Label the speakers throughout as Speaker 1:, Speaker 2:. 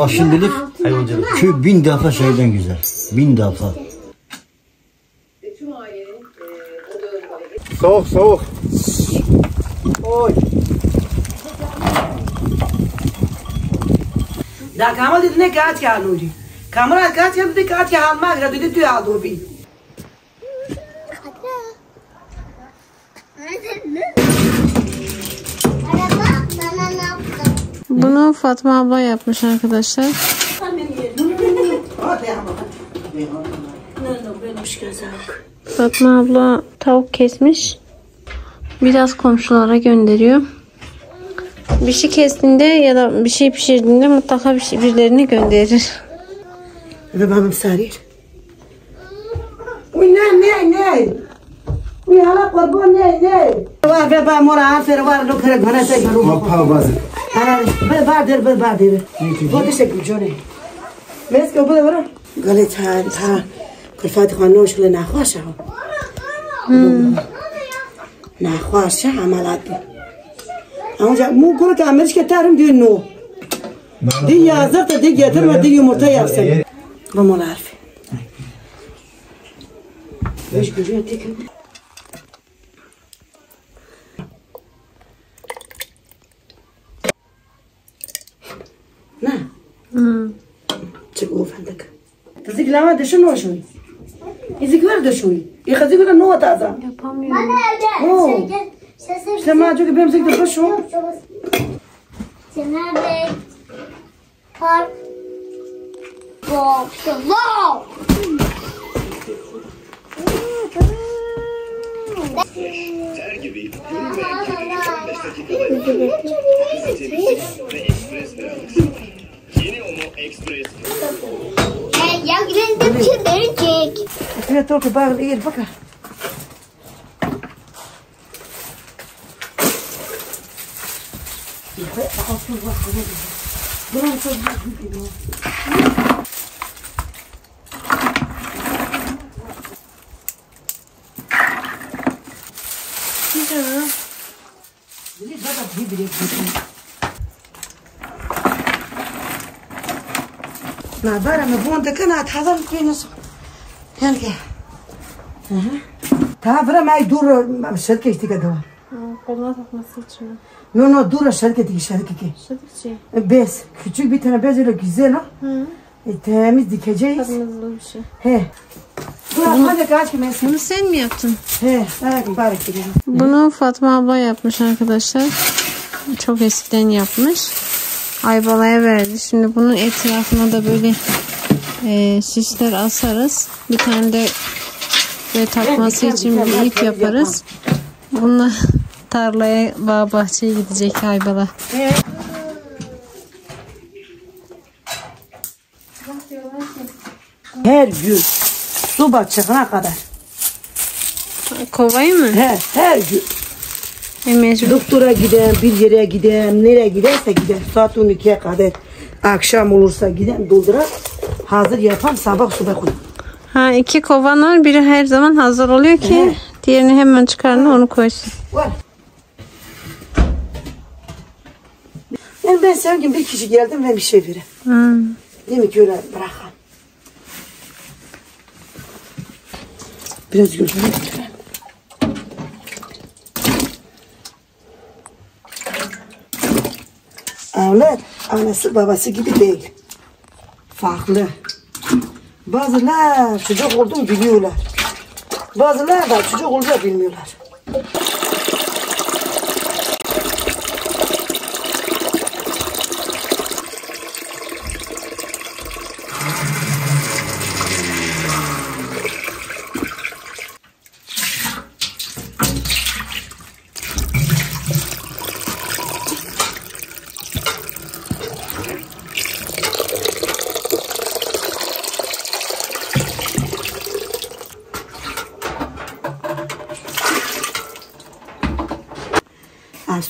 Speaker 1: Şimdilik köy 1000 defa şeyden güzel. 1000 defa.
Speaker 2: Soğuk soğuk. Oy.
Speaker 3: Da Kamal dedi ne kaç ya Nuri. Kamal kaç ya dedi kaç ya alma ya dedi tu aldı bir.
Speaker 4: Bunu Fatma abla yapmış arkadaşlar. Fatma abla tavuk kesmiş. Biraz komşulara gönderiyor. Bir şey kestiğinde ya da bir şey pişirdiğinde mutlaka birilerini gönderir.
Speaker 3: Babam sarir. Uy ne? Uy hala kurban ne? Var be ba mora afer var lo kare bana say garu.
Speaker 2: Mapa bazı.
Speaker 3: Ana badir. Bu teşekkür jone. Mes ko bu var. Gale ta. Kulfat khanosh le nakhasha. Nakhasha amalat. Ama mu kuru tamirş ke tarım diyor no. Di yazır da di getirme di yumurta yapsın. Mamul arif. Beş görüyor tekin. Ne? Çık o fındık. Kızık lama düşün o şuy. İzik ver de şuy. İkazık ver no taza.
Speaker 4: Yapamıyorum.
Speaker 3: Oh. İşte macun gibi hemsek de başı.
Speaker 5: Nerede? Park. Wow. Ya güvendim ki verecek.
Speaker 3: Evet oldu bağlı iyi bakar. ما برا مبون دكنا تحضر فينس هلكا تعبر ما يدور الشركة يشتكي دوا
Speaker 4: Koluna takması için.
Speaker 3: No dura şirketi ki.
Speaker 4: Şirketçi.
Speaker 3: Bez. Küçük bir tane bez öyle güzel ha. Temiz dikeceğiz.
Speaker 4: Kırmızılı bir şey.
Speaker 3: He. Hadi kaç ki mesela.
Speaker 4: Bunu sen mi yaptın?
Speaker 3: He. Evet mübarek gidelim.
Speaker 4: Bunu Fatma abla yapmış arkadaşlar. Çok eskiden yapmış. Aybala'ya verdi. Şimdi bunun etrafına da böyle süsler asarız. Bir tane de ve takması için bir ip yaparız. Bununla tarlaya, bağ bahçeye gidecek Aybala.
Speaker 3: Her gün su batacağına kadar.
Speaker 4: Kovayı mı?
Speaker 3: Her gün.
Speaker 4: Mecbur.
Speaker 3: Doktora gidem, bir yere gidem, nereye giderse gidem. Saat 12'ye kadar. Akşam olursa gidem doldurar. Hazır yapam sabah suda koyayım.
Speaker 4: Ha, 2 kovan var. Biri her zaman hazır oluyor ki diğerini hemen çıkarın onu koysun.
Speaker 3: Var. Yani ben sevgim bir kişi geldim ve bir şey vereyim. Değil mi ki öyle bırakalım. Biraz gözüme götürelim. Avlat anası babası gibi değil. Farklı. Bazılar çocuk olduğunu biliyorlar. Bazılar da çocuk olduğunu bilmiyorlar.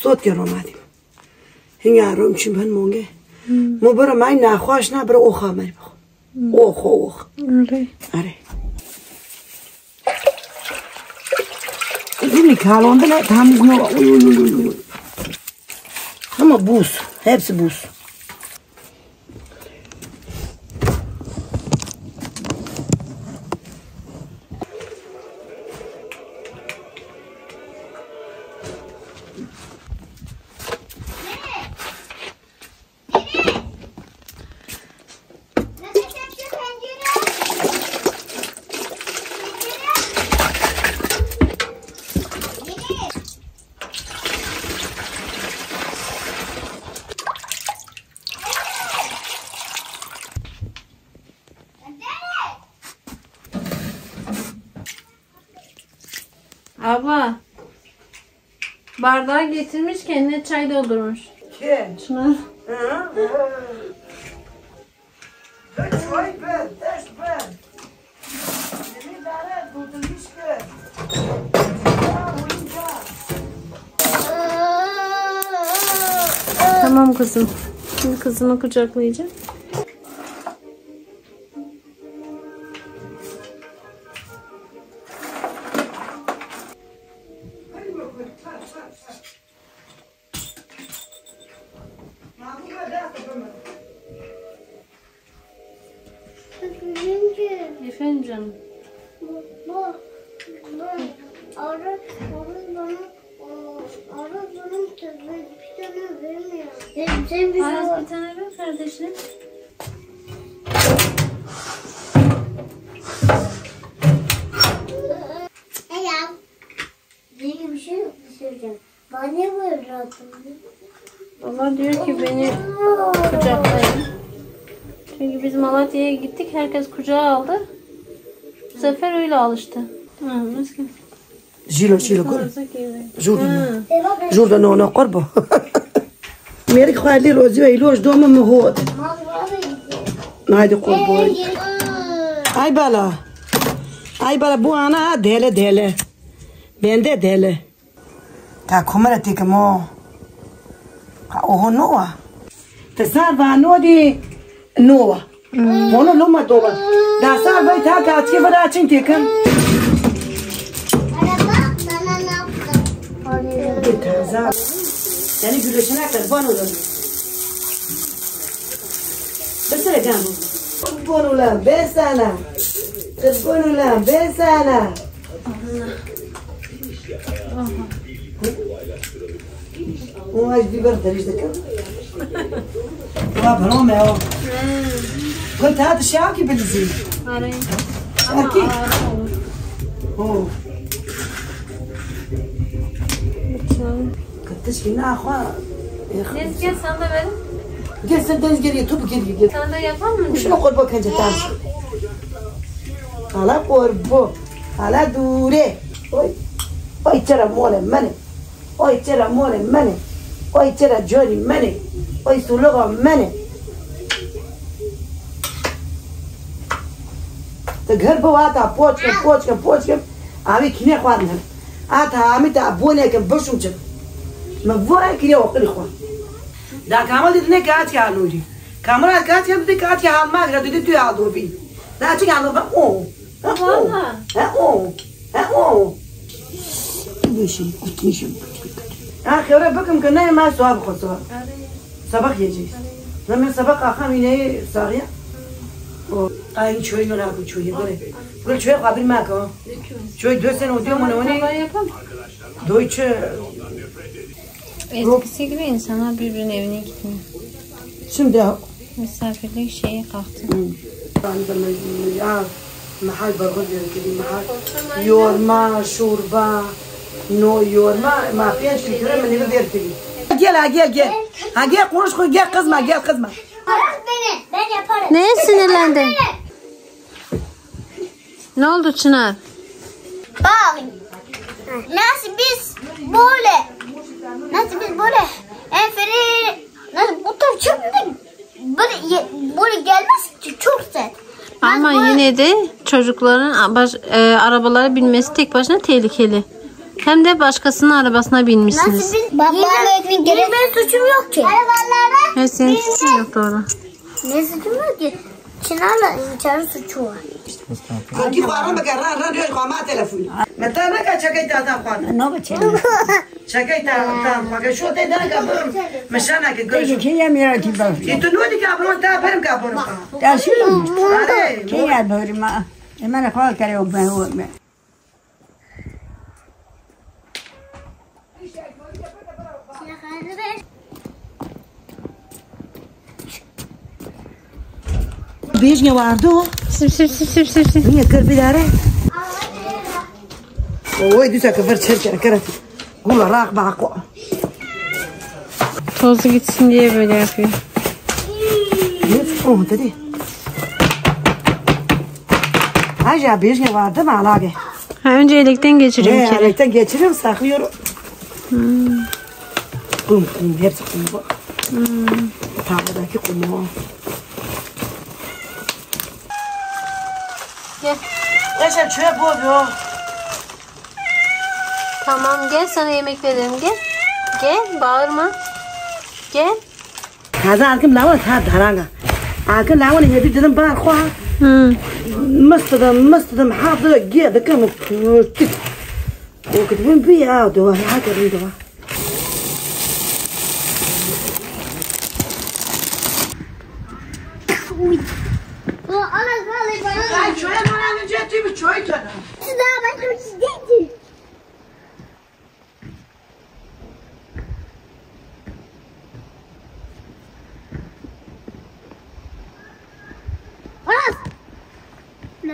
Speaker 3: صوت گرامدیم این یارم چی من مونگه ما برای من نخواهش نه برای اوخا مری بخو اوخ آره این کالونده نه تمیز نه ama buz hepsi buz
Speaker 4: Abla. Bardağı getirmiş kendine çay doldurmuş.
Speaker 3: Kim?
Speaker 4: Çınar.
Speaker 3: Çay ver, ders ver. Yeni dara doldurmuş ki.
Speaker 4: Tamam kızım. Şimdi kızımı kucaklayacağım. Efendim canım. Aras bir tane ver kardeşim.
Speaker 5: Benim bir şey söyleyeceğim. Bana niye böyle rahatım?
Speaker 4: Baba diyor ki beni kucaklayın. Çünkü biz Malatya'ya gittik. Herkes kucağa aldı. Bu sefer öyle alıştı.
Speaker 3: Jilo gol. Jordan ona قربه. ميرك خالي روزي ويلوش دوما مهود. نايدي قربوي. Ay bala bu ana dele. Bende dele. Ta komara tikamo. Oho noa. Tasar va nodi noa. Onu loma doba. Da sar bay ta kaçki bana açın tikim. Tazar. Seni güleşene kurban olurum. Besene canım. Kurban olam besana. Kurban olam besana. O az biber deriz de kan. Baba no me o. Kul ta dışarı ki bilirsin.
Speaker 4: Arayın. Ama ağır olur.
Speaker 3: Oh.
Speaker 4: Lütfen.
Speaker 3: Kıtış ki ne akwa.
Speaker 4: Deniz gel sana da verin.
Speaker 3: Gel sen deniz geriye top geriye gel.
Speaker 4: Sana da yapalım mı?
Speaker 3: Şuna kurban kanca tam. Hala kurbu. Hala dure. Oy çara mole mane. Oy çara mole mane. Oy çara jori mane. Oy suluga mane. te घर पे आता पोच के आवी खिने ख्वान है आता आमी ता बोने के बशुम च ما بوای کلی وقتی خوان دا کامل دیدن کات که آلودی کامل کات که دیدی کات که حال ما گرفتی توی آلو بی دا چی آلو با او بیشی کتیشم آخره بکم که نه ما سواب خود سبق یجی زمین سبق آخر اینه ساقیه این چوی نو نبود چوی گل چوی قبل ما کن چوی دو سن اودیو منونی دوی چه
Speaker 4: Eskisi gibi insanlar birbirinin evine gitmiyor.
Speaker 3: Şimdi
Speaker 4: Misafirlik şeye kalktı.
Speaker 3: محل برغل كذي محل يورما شوربا نو يورما ما فيش فكرة من اللي بدير تبي. أجي قرش خو جي قزمة
Speaker 5: Ben yaparım.
Speaker 4: Neye sinirlendin? Ne oldu Çınar?
Speaker 5: Bak. Nasıl biz böyle enferi nasıl bu tarz çok böyle gelmez çok sert.
Speaker 4: Ama yine de çocukların arabalara binmesi tek başına tehlikeli. Hem de başkasının arabasına binmişsiniz.
Speaker 5: Nasıl biz benim suçum yok ki. Arabalarda
Speaker 4: Evet, senin suçun yok, doğru.
Speaker 5: ne suçum yok ki? Çınar'la İnçar'ın suçu var.
Speaker 3: أجي خارم بكرر راديو خامات تلفون. متى أنا كشكيت هذا خان.
Speaker 1: Ne biçim?
Speaker 3: شكيت هذا خان. شو تدري كابون؟ مشانا كقول.
Speaker 1: Kiye mirati bak.
Speaker 3: يتنودي كابون تابهم كابون.
Speaker 1: Taşım.
Speaker 3: أره.
Speaker 1: Kiye bölme. Hemen kal kere o ben o ben.
Speaker 3: بيجني واردو.
Speaker 4: Sip.
Speaker 3: هي كربي داره. وين دوسا كفر شركة كرتي. قول راق بعقو.
Speaker 4: Tozu gitsin diye böyle yapıyor.
Speaker 3: يفقوه تدي. هاجا بيجني واردو ما علاقة.
Speaker 4: Ha, önce elekten geçiriyorum kere.
Speaker 3: Elekten geçiriyorum, saklıyorum. Kum, hepsi kum bu. Tarladaki kumu.
Speaker 4: Gel.
Speaker 3: Yaşar çöp oluyor.
Speaker 4: Tamam gel sana yemek verelim gel. Gel bağırma. Gel.
Speaker 3: Hazır arkım lavan ta dharanga. Arkım lavan hepi dedim bağır koha. Mıstadım hafıda giydi kımı pürtük. O kıdımın bir ya dua hakerim dua. Ay çöye nuranın ciddi bir çöy canım.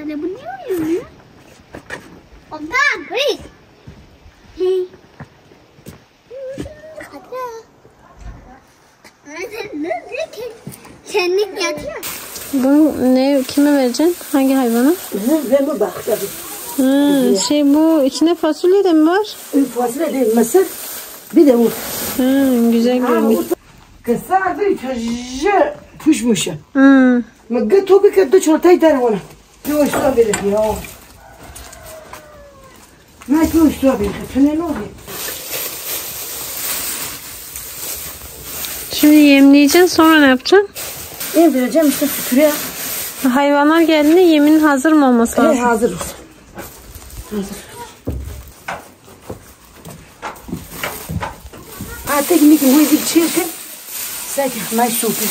Speaker 5: Ne bu diyor ya? Ondan Chris. Hey. Senlik yatıyor.
Speaker 4: Bu ne kime vereceksin? Hangi hayvana?
Speaker 3: Ben bu bak tabii.
Speaker 4: Bu içinde fasulye de mi var?
Speaker 3: Fasulye değil mısır. Bir de bu.
Speaker 4: Güzel görünüyor.
Speaker 3: Kısa bir tacı puşmuş. Ma gâteau que de çortayı der ona. Tu işte bir ya. Ma tu işte bir. Ne oluyor?
Speaker 4: Şimdi yemleyeceksin sonra ne yapacaksın?
Speaker 3: Ne vereceğim işte süpürüyor.
Speaker 4: Hayvanlar geldiğinde yemin hazır mı olması lazım?
Speaker 3: Hazır olsun. Hazır. Artık ne ki bu bir çirkin. Sen mais super.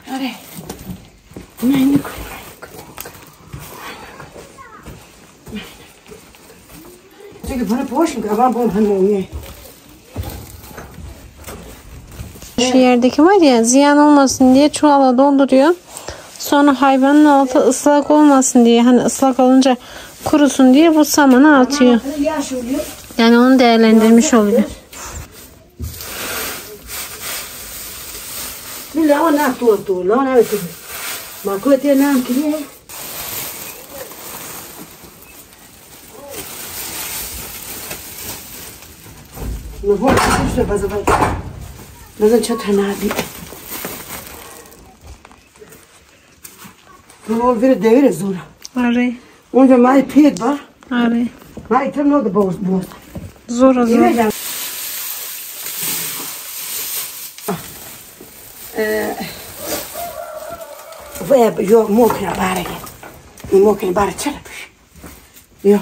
Speaker 3: Hadi. Ne Çünkü bana boşum ama bu hanım.
Speaker 4: Şu yerdeki var ya ziyan olmasın diye çuvala dolduruyor. Sonra hayvanın altı ıslak olmasın diye hani ıslak olunca kurusun diye bu samanı atıyor. Yani onu değerlendirmiş oluyor.
Speaker 3: La ona tu la ona tu. Ma kote nam kiliye. Ne bu işte bazı. Bazı çatana bir. Bu bir devir zor.
Speaker 4: Arı.
Speaker 3: Onca mai pet var.
Speaker 4: Arı.
Speaker 3: Mai tam no da boz.
Speaker 4: Zor.
Speaker 3: Ve yok mokra bare. Mokra bare çarpış. Yok.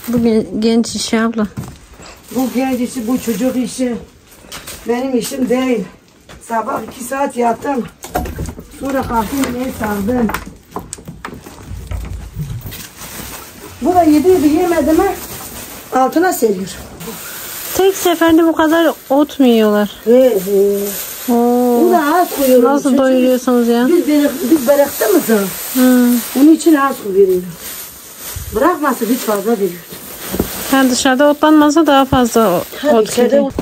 Speaker 4: Bu genç işi abla.
Speaker 3: Bu genç işi, bu çocuk işi. Benim işim değil. Sabah 2 saat yattım. Sonra kalktım ne sardım. Bu da yediği bir yemedi mi altına seriyor.
Speaker 4: Tek seferde bu kadar ot mu yiyorlar?
Speaker 3: Bu da az koyuyor.
Speaker 4: Nasıl doyuruyorsunuz ya?
Speaker 3: Biz bıraktığımız zaman. Onun için az veriyor. Bırakmasa biz fazla veriyor.
Speaker 4: Yani dışarıda otlanmasa daha fazla ot veriyor.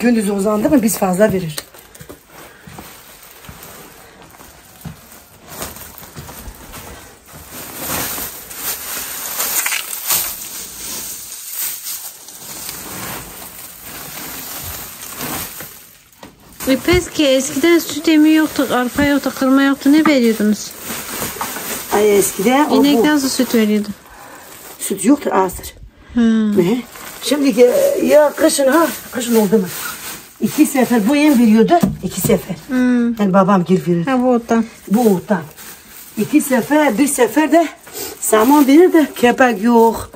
Speaker 3: Gündüz uzandı mı biz fazla verir.
Speaker 4: Peki eskiden süt emi yoktu, arpa yoktu, kırma yoktu. Ne veriyordunuz?
Speaker 3: Ay eskiden
Speaker 4: İnek nasıl süt veriyordu?
Speaker 3: Süt yoktur azdır. Ne? Şimdi ya kışın oldu mu? 2 sefer bu yem veriyordu. 2 sefer. Yani babam gir verirdi.
Speaker 4: Ha bu ottan.
Speaker 3: Bu ottan. 2 sefer, bir sefer de saman verirdi. Kepek yok,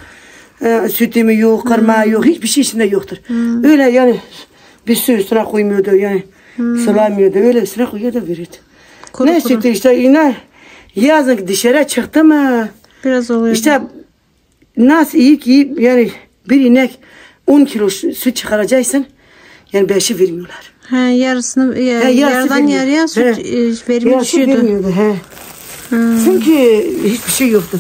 Speaker 3: sütümü yok, kırma yok, hiçbir şey içinde yoktur. Öyle yani bir su üstüne koymuyordu yani. Sulamıyordu. Öyle üstüne koyuyordu verirdi. Ne sütü işte yine yazın dışarı çıktı mı?
Speaker 4: Biraz oluyor.
Speaker 3: İşte nasıl iyi ki yani bir inek 10 kilo süt çıkaracaksın. Yani 5'i vermiyorlar.
Speaker 4: He, yarısını yarıdan yarıya süt verimi düşüyordu.
Speaker 3: Vermiyordu. He. Çünkü hiçbir şey yoktu.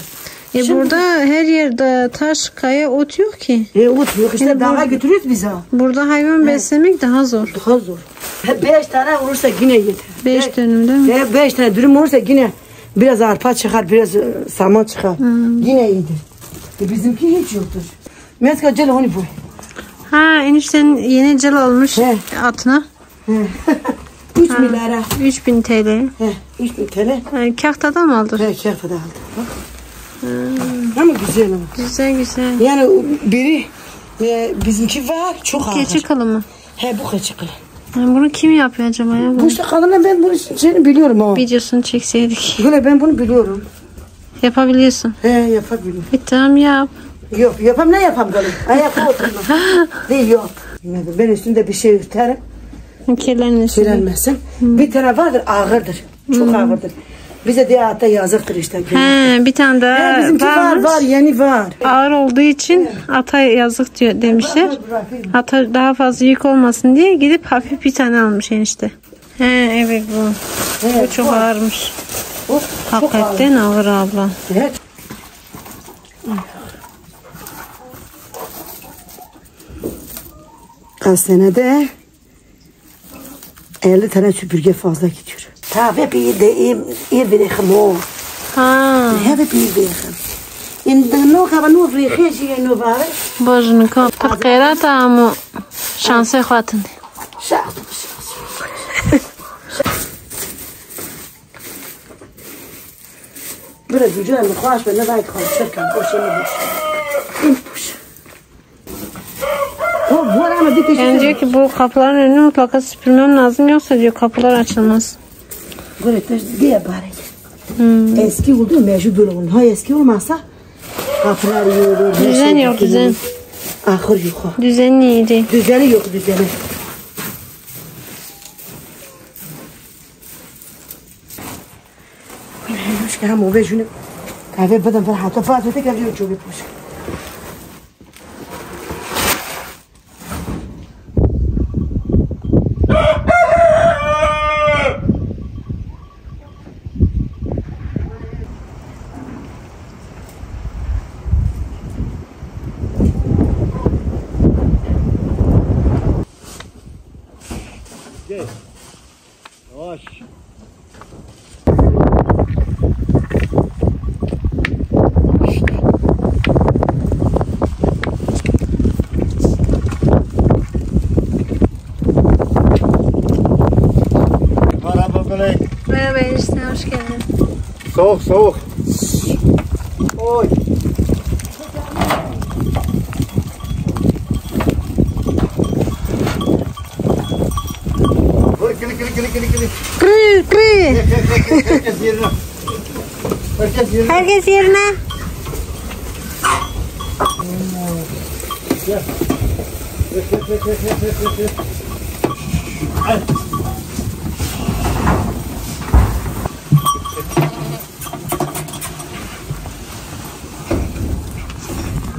Speaker 4: Burada her yerde taş, kaya, ot yok ki.
Speaker 3: Ot yok. İşte dağa götürüyoruz biz ha.
Speaker 4: Burada hayvan beslemek daha zor.
Speaker 3: Daha zor. 5 tane olursa yine yeter.
Speaker 4: 5 dönüm değil mi?
Speaker 3: 5 tane dürüm olursa yine biraz arpa çıkar, biraz saman çıkar. Yine iyidir. Bizimki hiç yoktur. Mesela gel onu bu.
Speaker 4: Ha, enişten yeni cıl almış atına.
Speaker 3: 3 milyara.
Speaker 4: 3000 TL.
Speaker 3: 3000 TL.
Speaker 4: Kahtada mı aldın?
Speaker 3: Kahtada aldım. Ama güzel ama.
Speaker 4: Güzel.
Speaker 3: Yani biri bizimki var çok ağır.
Speaker 4: Keçi kılı mı?
Speaker 3: Bu keçi kılı.
Speaker 4: Bunu kim yapıyor acaba ya?
Speaker 3: Bu işte kadına ben bunu seni biliyorum ama.
Speaker 4: Videosunu çekseydik.
Speaker 3: Böyle ben bunu biliyorum.
Speaker 4: Yapabiliyorsun.
Speaker 3: Yapabiliyorum.
Speaker 4: Tamam yap.
Speaker 3: Yok yapam ne yapam galiba? Ayakta oturma. Değil yok. Ben üstünde bir şey örterim.
Speaker 4: Kirlenmesin.
Speaker 3: Bir tane vardır ağırdır. Çok ağırdır. Bize diye hatta yazıktır işte.
Speaker 4: Bir tane daha
Speaker 3: bizimki var yeni var.
Speaker 4: Ağır olduğu için ata yazık diyor demişler. Ata daha fazla yük olmasın diye gidip hafif bir tane almış enişte. Evet bu. Bu çok ağırmış. Hakikaten ağır abla.
Speaker 3: Evet. Kaç senede 50 tane süpürge fazla gidiyor. Tabii bir de iyi bir ekim o. Hep bir ekim. İndi no kaba no frihe şey no var.
Speaker 4: Bojunu kapat kayrat ama şansı xatın.
Speaker 3: Şart. Biraz güzel mi? Hoş be ne var ki şirket boşuna boş.
Speaker 4: Yani diyor ki bu kapıların önünü mutlaka süpürmem lazım yoksa diyor kapılar açılmaz.
Speaker 3: Böyle diye bari. Eski oldu mevcut böyle oldu. Ha eski olmazsa kapılar yiyordu.
Speaker 4: Düzen yok düzen.
Speaker 3: Ahır yok.
Speaker 4: Düzen iyiydi.
Speaker 3: Düzeni yok düzeni. Mش كلام وبيج هنا كافي بدن فرحة طفات وتك أجي وجوبي بوش
Speaker 2: Yavaş.
Speaker 4: Merhaba enişte, hoş geldin.
Speaker 2: Soğuk soğuk. Oy. Oy kili.
Speaker 4: Kri.
Speaker 2: Herkes yerine.
Speaker 4: Herkes yerine.
Speaker 2: Gel.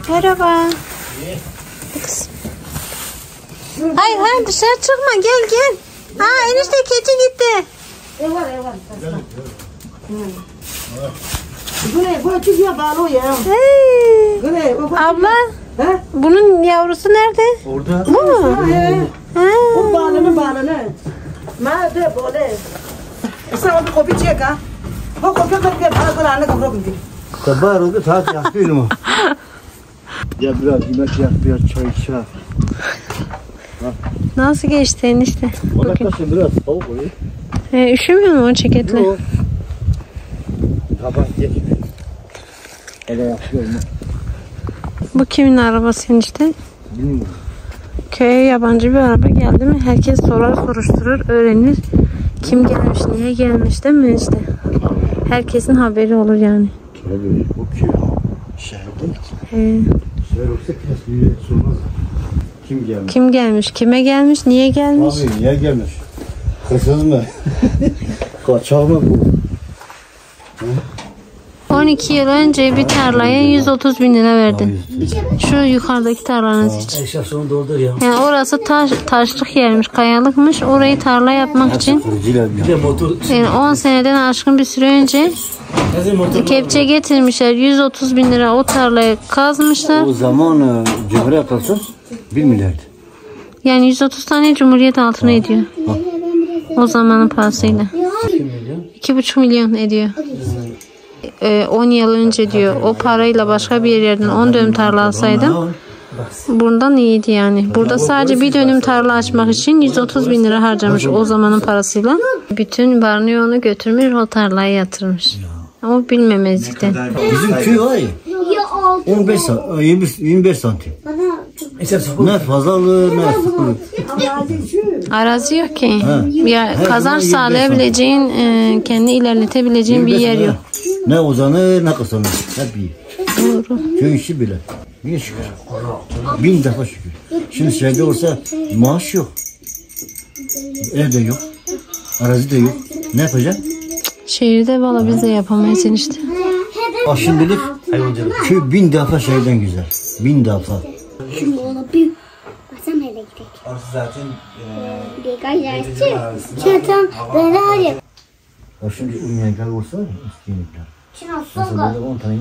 Speaker 4: Merhaba. Hayır dışarı çıkma gel. Enişte keçi gitti.
Speaker 3: Eyvallah. Böyle çıkıyor bağlı ya.
Speaker 4: Abla. Bunun yavrusu nerede?
Speaker 2: Orada.
Speaker 4: Bu mu?
Speaker 3: O bağlanı. Mağda böyle. Sen onu kopi çek ha. O kopi bağlanı kapı gitti.
Speaker 2: Sabah oldu saat yakıyor mu? Ya biraz yemek yak, biraz çay içer.
Speaker 4: Nasıl geçti enişte?
Speaker 2: Valla kaçın biraz soğuk oluyor.
Speaker 4: Üşümüyor mu o ceketle?
Speaker 2: Yok. Sabah geçmiyor. Öyle yapıyor mu?
Speaker 4: Bu kimin arabası enişte?
Speaker 2: Bilmiyorum.
Speaker 4: Köye yabancı bir araba geldi mi herkes sorar soruşturur öğrenir. Kim gelmiş niye gelmiş değil mi enişte? Herkesin haberi olur yani.
Speaker 2: Tabii bu köy şehirde. Şehir olsa kesmiyor sormaz.
Speaker 4: Kim gelmiş? Kime gelmiş? Niye gelmiş?
Speaker 2: Abi niye gelmiş? Hırsız mı? Kaçak mı bu?
Speaker 4: 12 yıl önce bir tarlaya 130 bin lira verdin. Şu yukarıdaki tarlanız için.
Speaker 1: Eşya onu doldur ya.
Speaker 4: Yani orası taşlık yermiş, kayalıkmış. Orayı tarla yapmak için
Speaker 1: Bir de motor.
Speaker 4: yani 10 seneden aşkın bir süre önce kepçe getirmişler. 130 bin lira o tarlayı kazmışlar.
Speaker 1: O zaman cumhuriyet yaparsan 1 milyardı.
Speaker 4: Yani 130 tane Cumhuriyet altını ediyor. O zamanın parasıyla. 2,5 milyon ediyor. 10 yıl önce diyor o parayla başka bir yerden 10 dönüm tarla alsaydım bundan iyiydi yani. Burada sadece bir dönüm tarla açmak için 130 bin lira harcamış o zamanın parasıyla. Bütün varını yoğunu götürmüş o tarlaya yatırmış. Ama bilmemezlikten.
Speaker 1: Bizim köy var ya. 25 santim. Ne fazla alır ne sıfır.
Speaker 4: Arazi yok ki. Ya kazanç sağlayabileceğin, kendi ilerletebileceğin bir yer yok.
Speaker 1: Ne uzanır ne kısalır. Hep iyi.
Speaker 4: Doğru.
Speaker 1: Köy işi bile. Bir şükür. 1000 defa şükür. Şimdi şehirde olsa maaş yok. Ev de yok. Arazi de yok. Ne yapacaksın?
Speaker 4: Şehirde valla biz de yapamayız işte.
Speaker 1: Aşımdılık köy 1000 defa şehirden güzel. 1000 defa.
Speaker 5: Şimdi onu bir basam eve gidelim.
Speaker 6: Orası zaten
Speaker 5: Bir gayretçi. Çatam beraber.
Speaker 1: Şimdi uyumayan kal olsa eskiyenikler. Mesela böyle 10 tane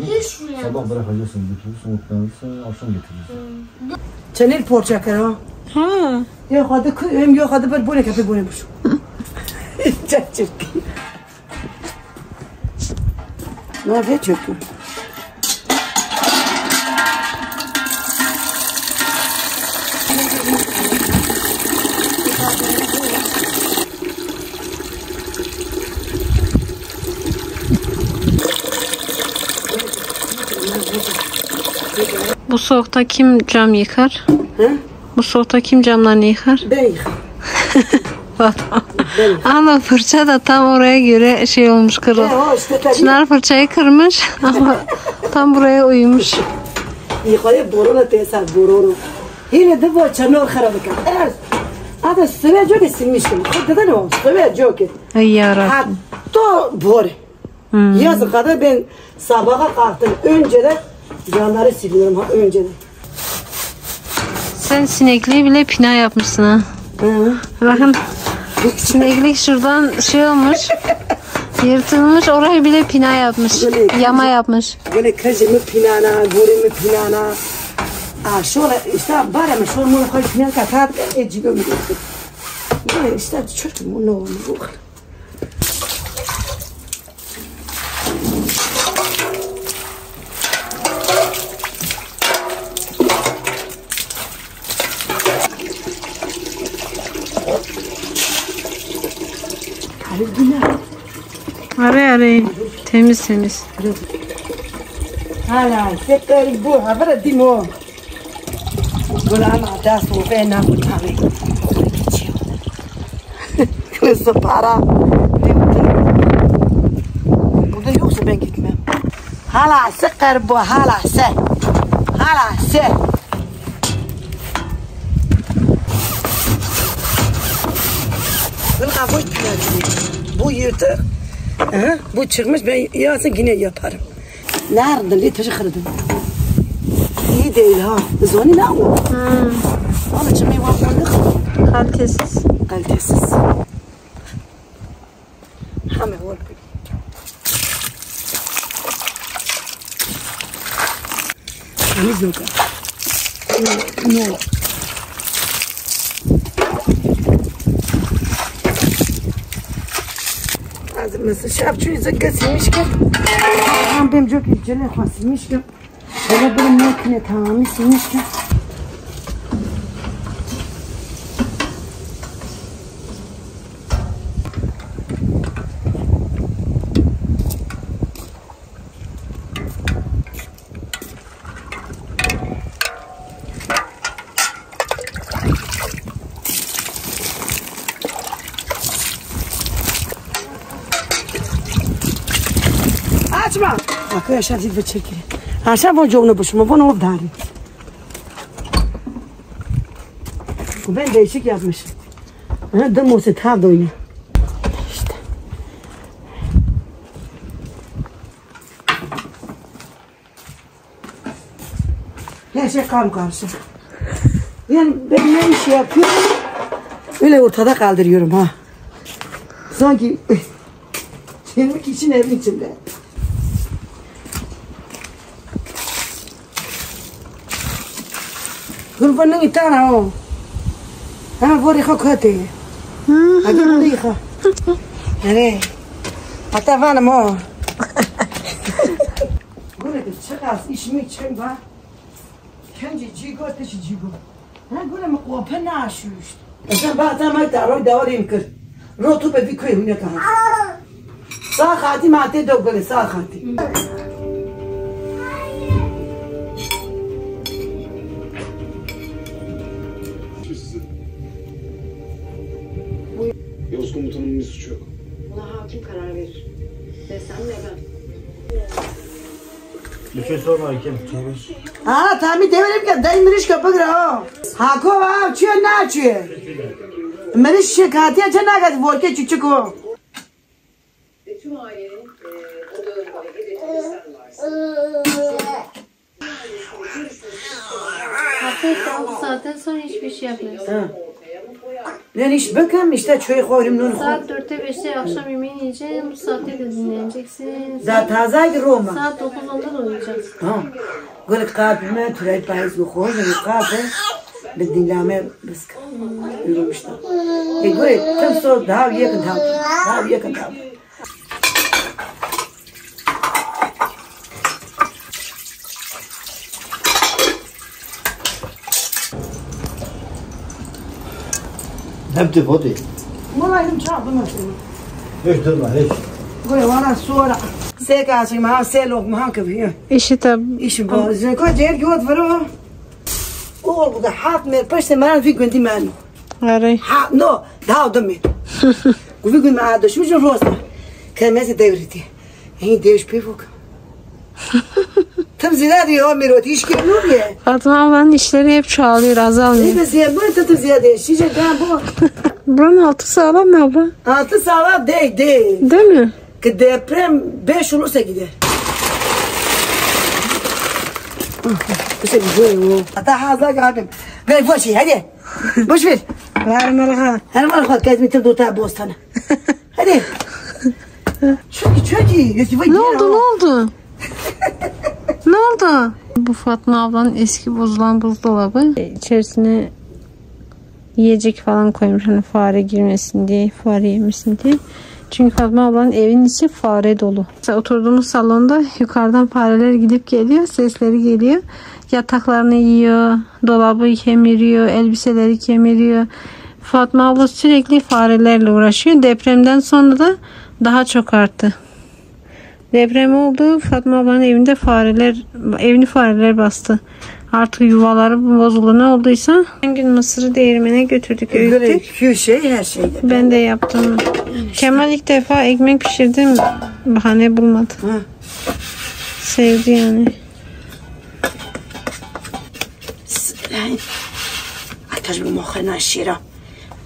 Speaker 1: sabah bırakacaksın, götürürsün, otlanırsın, akşam getirirsin.
Speaker 3: Çenel porça kara.
Speaker 4: Ha.
Speaker 3: Yok hadi hem yok hadi böyle böyle kapı böyle buş. Çok çirkin. Ne yapıyor çöküyor?
Speaker 4: Bu soğukta kim cam yıkar?
Speaker 3: Hı?
Speaker 4: Bu soğukta kim camlarını yıkar?
Speaker 3: Ben yıkam.
Speaker 4: Ama fırça da tam oraya göre şey olmuş, kırıl.
Speaker 3: O işte tabii.
Speaker 4: Çınar fırçayı kırmış ama tam buraya uyumuş.
Speaker 3: Yıkayıp boruna tesar borunu. Yine de bu çanor kharab kan. Evet. Ada sıvı joke silmiştim. Hatta ne olmuş? Sıvı joke.
Speaker 4: Ay yarabbim.
Speaker 3: Hatta bore. Yazık kadar ben sabaha kalktım. Önceden canları siliyorum ha önceden.
Speaker 4: Sen sinekliği bile pina yapmışsın ha.
Speaker 3: Hı.
Speaker 4: Bakın sineklik şuradan şey olmuş. Yırtılmış, orayı bile pina yapmış. Yama yapmış.
Speaker 3: Böyle kajımı pinana, gorimi pinana. Şöyle işte bari mi şöyle bunu koy pinan katar ecigo mi? Böyle işte çok ne oldu bu?
Speaker 4: Arı temiz temiz.
Speaker 3: Hala sekeri bu habara dimo. Bulan adas bu fena bu tabi. Kızı para. Burada yoksa ben gitmem. Hala sekeri bu hala se. Hala se. Bu yırtı. Bu çıkmış ben yazın yine yaparım. Nerede? Lütfen kırdım. İyi değil ha. Zoni ne o? Ama çıkmayı vakmanlık.
Speaker 4: Kalitesiz.
Speaker 3: Kalitesiz. Hemen ol. Temiz yok. Ne? Mesela şapçıyı zıkkasıymışken benim çok içine khasıymışken böyle bir makine tamamıymışken açma. Arkadaşlar zilve çekili. Aşağı bu comna başıma bunu obdari. Ben değişik yapmışım. Dım olsa tabi oyunu. İşte. Her şey karmakarışık. Yani ben ne iş yapıyorum? Öyle ortada kaldırıyorum ha. Sanki 20 kişinin evin içinde. Kurbanın itana o. Ha bu rika kati. Hadi bu rika. Nere? Hatta bana mo. Gure de çıkas işimi çıkma. Kendi cigo teşi cigo. Ha gure mi kopa naşuş. Sen bazen ma taro davarım kır. Rotu be bir koyun ne kadar. Sağ khati mate dogole sağ khati.
Speaker 2: Yavuz komutanımın bir suçu yok.
Speaker 3: Buna hakim karar verir. Ve sen ne ben?
Speaker 1: Bir şey sorma hakem.
Speaker 3: Ha tamam deverim ki dayı miriş kapı gra. Ha ko va çiğ ne çiğ? Miriş şikayeti çe ne kadar volke çiçek o.
Speaker 6: Tüm ailenin o dağın hareket ettiğini sen varsın.
Speaker 4: Hafta 6 saatten sonra hiçbir şey yapmıyorsun.
Speaker 3: Ben iş bakam işte çöy koyrum nur.
Speaker 4: Saat 4'te 5'te akşam yemeğini yiyeceksin. Bu saatte de dinleneceksin.
Speaker 3: Zaten tazaydı Roma.
Speaker 4: Saat 9-10'da da uyuyacaksın.
Speaker 3: Ha. Gol kalbime türel payız bu koy ve kalbe bir dinleme bisk. Yürümüştüm. Gol tam so daha yakın tam. Daha yakın tam.
Speaker 1: Hem de body.
Speaker 3: Molayım çarptım seni.
Speaker 1: Hiç durma hiç.
Speaker 3: Gol bana sonra. Sekasın ma selok ma kapıyor.
Speaker 4: İşi tabi.
Speaker 3: İşim bu. Sen kocer yod varo. Oğul bu da hat mer paşte man fi gündi man.
Speaker 4: Aray.
Speaker 3: Ha no, daha da mi. Bu gün ma da şu rosa. Kemesi devriti. Hin devş pivok. Tam ziyade ya mirot iş geliyor ya.
Speaker 4: Fatma ablanın işleri hep çoğalıyor, azalmıyor.
Speaker 3: Ne ziyade bu da ziyade. Şişe ben bu.
Speaker 4: Buranın altı sağlam mı abla?
Speaker 3: Altı sağlam değil.
Speaker 4: Değil mi?
Speaker 3: Ki deprem 5 olursa gider. İşte bu. Hatta hazır geldim. Ver boş ver hadi. Boş ver.
Speaker 4: Ver malaka.
Speaker 3: Her mal kod kezmitir dota bostana. Hadi. Çok iyi.
Speaker 4: Ne oldu? Ne oldu? Bu Fatma ablanın eski bozulan buzdolabı. İçerisine yiyecek falan koymuş. Hani fare girmesin diye, fare yemesin diye. Çünkü Fatma ablanın evinin içi fare dolu. Mesela oturduğumuz salonda yukarıdan fareler gidip geliyor. Sesleri geliyor. Yataklarını yiyor. Dolabı kemiriyor. Elbiseleri kemiriyor. Fatma abla sürekli farelerle uğraşıyor. Depremden sonra da daha çok arttı. Deprem oldu. Fatma ablanın evini fareler bastı. Artık yuvaları bozuldu. Ne olduysa. Bir gün mısırı değirmene götürdük, öğüttük.
Speaker 3: Şu şey her şeyde.
Speaker 4: Ben de yaptım. Kemal ilk defa ekmek pişirdim. Bahane bulmadı.
Speaker 3: Hı.
Speaker 4: Sevdi yani.
Speaker 3: Ataş bu mokhana şira.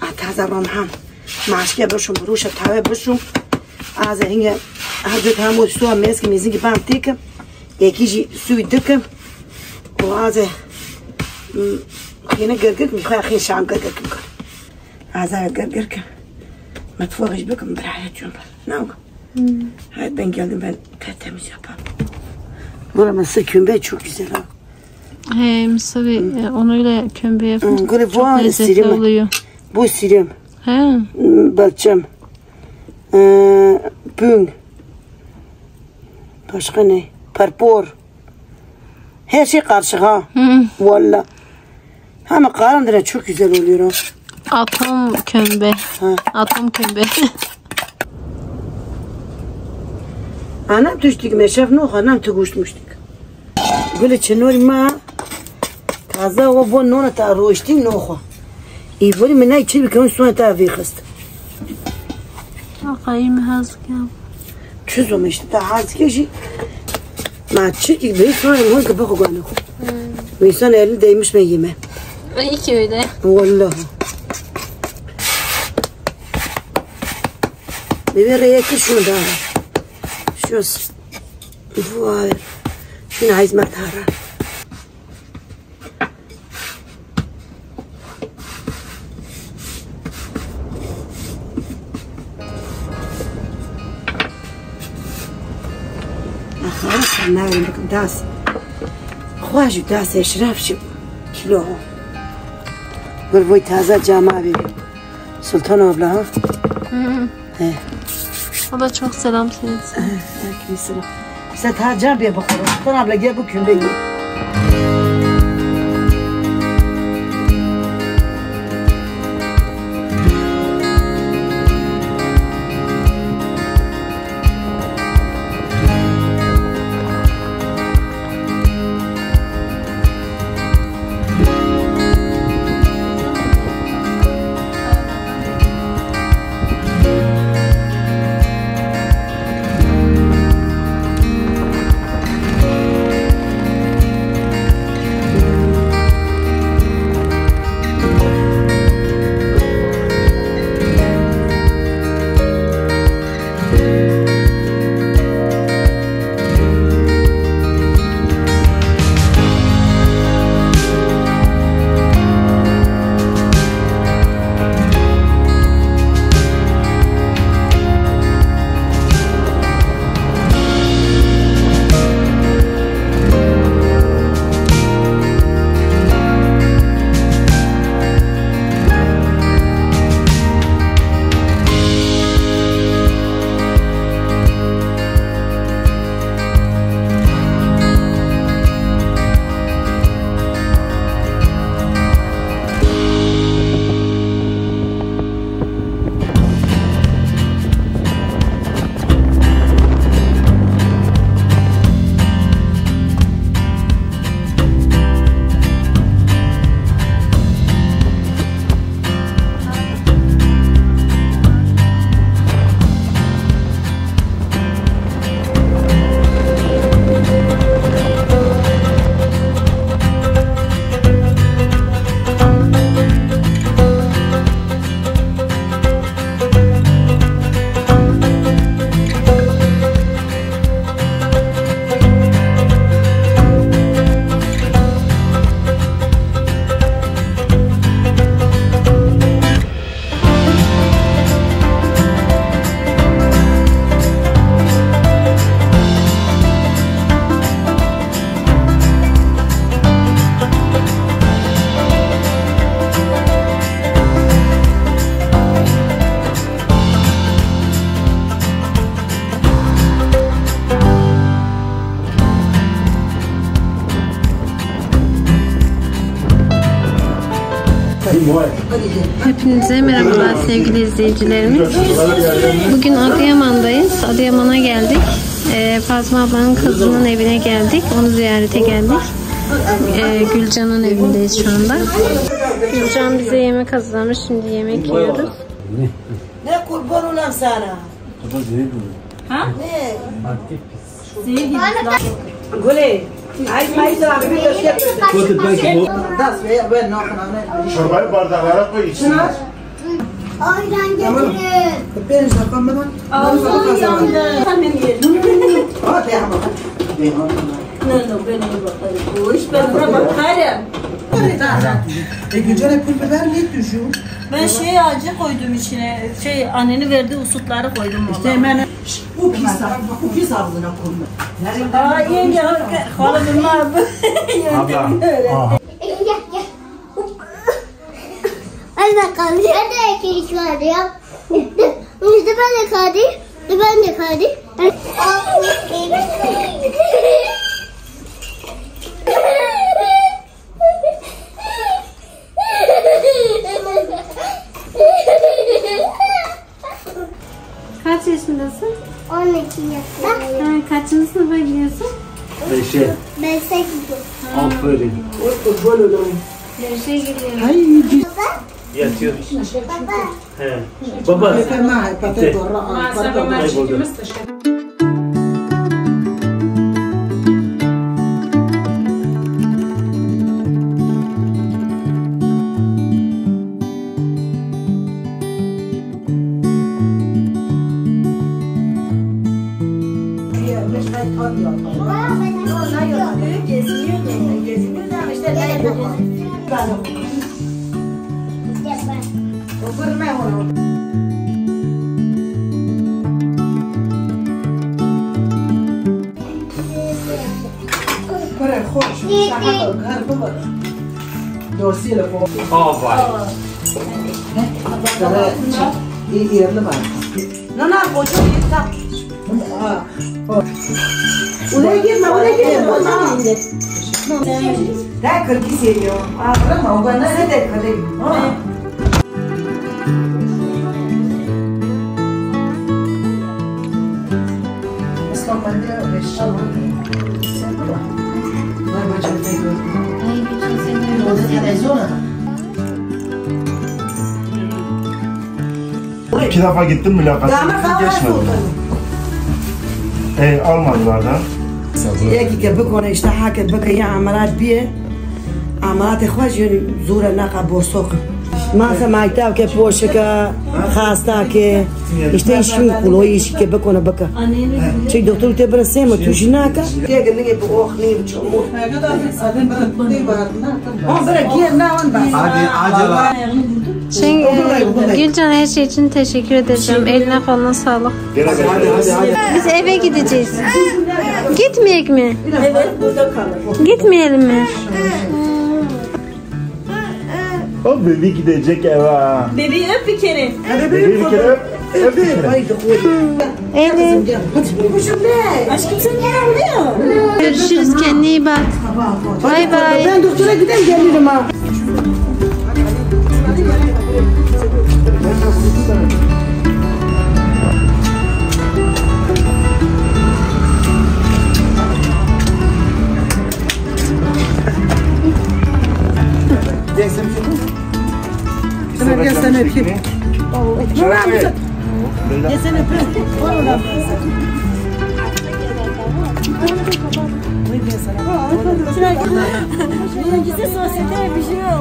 Speaker 3: Ataza romham. Maşke başım buruşa tave başım. Az hinge hadi tam o su meski mizingi bam tikam. Ekici suyu dikam. O az yine gırgır mı? Kaya şan gırgır mı? Az gırgır mı? Matfuğuş bakım bırakıyor cumhur. Ne oldu? Hayır ben geldim ben tertemiz yapalım. Buramızı kömbe çok güzel ha.
Speaker 4: He mısırı onuyla kömbe yapınca çok lezzetli
Speaker 3: sirimi.
Speaker 4: oluyor.
Speaker 3: Bu sirim.
Speaker 4: He.
Speaker 3: Balçam. Pün. Başka ne? Parpor. Her şey karşı ha. Valla. Ama karandıra çok güzel oluyor ha.
Speaker 4: Atom kömbe.
Speaker 3: Ha.
Speaker 4: Atom kömbe.
Speaker 3: Anam düştük meşaf nuh anam tuguşmuştuk. Böyle çınır ma. Taza o bu nona ta roştin nuh. İvoli mena içi bir kan sonra ta vixist.
Speaker 4: Akayım hazır ya.
Speaker 3: Çözüm işte ta hazır ki ma çiki bir sonra mı kapı koyanu. İnsan eli değmiş mi yeme.
Speaker 4: İyi ki öyle.
Speaker 3: Vallahi. Bir reyeki şunu da. Şu. Bu. Şunu hizmet ara. خلاص ناوي بك داس خواجو داس اشراف شو كيلو بربوي تازه جامع بي Sultan abla ha?
Speaker 4: O da çok selam söylesin.
Speaker 3: Kimsin? Sen taca bir bakalım. Sultan abla gel bu külde ye.
Speaker 4: Hepinize merhabalar sevgili izleyicilerimiz. Bugün Adıyaman'dayız. Adıyaman'a geldik. Fatma ablanın kızının evine geldik. Onu ziyarete geldik. Gülcan'ın evindeyiz şu anda. Gülcan bize yemek hazırlamış. Şimdi yemek yiyoruz.
Speaker 3: Ne kurban olam sana? Ha? Ne? Gule.
Speaker 2: Çorbayı bardaklara koy içine.
Speaker 5: Ayran getirin.
Speaker 3: Ben sakamadan.
Speaker 7: Ağzım yandı. Hemen yerim.
Speaker 3: Hadi ama.
Speaker 7: Ne ben ona bakarım. Bu iş ben buna bakarım.
Speaker 3: Gülcan'a pul biber ne düşüyor?
Speaker 7: Ben acı koydum içine. Annenin verdiği usutları koydum valla.
Speaker 3: İşte hemen bu pis ağzına koyma.
Speaker 7: Aa yenge halamın var bu. Yöntem böyle.
Speaker 5: Gel gel. Anne kaldı. Ben de kek vardı ya. İşte ben de kaldı. Ben de kaldı.
Speaker 4: Kaç yaşındasın?
Speaker 5: 12 yaşındayım.
Speaker 4: Kaçıncı sınıfa gidiyorsun?
Speaker 2: Beşe.
Speaker 5: Ben 8
Speaker 2: Aferin.
Speaker 4: Derse gidiyorum.
Speaker 2: Yatıyor.
Speaker 5: Baba.
Speaker 2: He. Baba. Gitti. Kayboldu.
Speaker 3: خوش دورسی لفو yerli var. Nana koca bir tap. Oraya girme, oraya girme. Daha 40 geliyor. Ama o bana ne de kalayım. İstanbul'da restoran. Ne bacım peki? O da televizyona.
Speaker 2: İki defa gittim mülakatı geçmedim. Almadılar da.
Speaker 3: یکی که بکنه اشتها که بکنه یه عملات بیه عملات خوش یعنی زور نقا برسوق ما سمعتها که پوشه که خواسته که اشته ایشون قلویش که بکنه بکن چه دکتر ته برسه ما توشی نکه دیگه نگه به اوخ نیم چمور on bırak gir ne on bas
Speaker 4: Gülcan her şey için teşekkür ederim. Eline koluna sağlık. Biz eve gideceğiz. Gitmeyek mi?
Speaker 3: evet burada kalır
Speaker 4: Gitmeyelim mi?
Speaker 2: O bebi gidecek eve.
Speaker 7: Bebeği öp bir kere.
Speaker 2: Bebi bir kere öp. Öp bir kere.
Speaker 4: Elif.
Speaker 7: Aşkım sen niye ağlıyorsun?
Speaker 4: Görüşürüz. Kendine iyi bak. Bay bay.
Speaker 3: ben doktora gideyim gelirim ha Sen öpeyim. Yesene öpeyim.
Speaker 5: Güzel sosyete bir şey yok.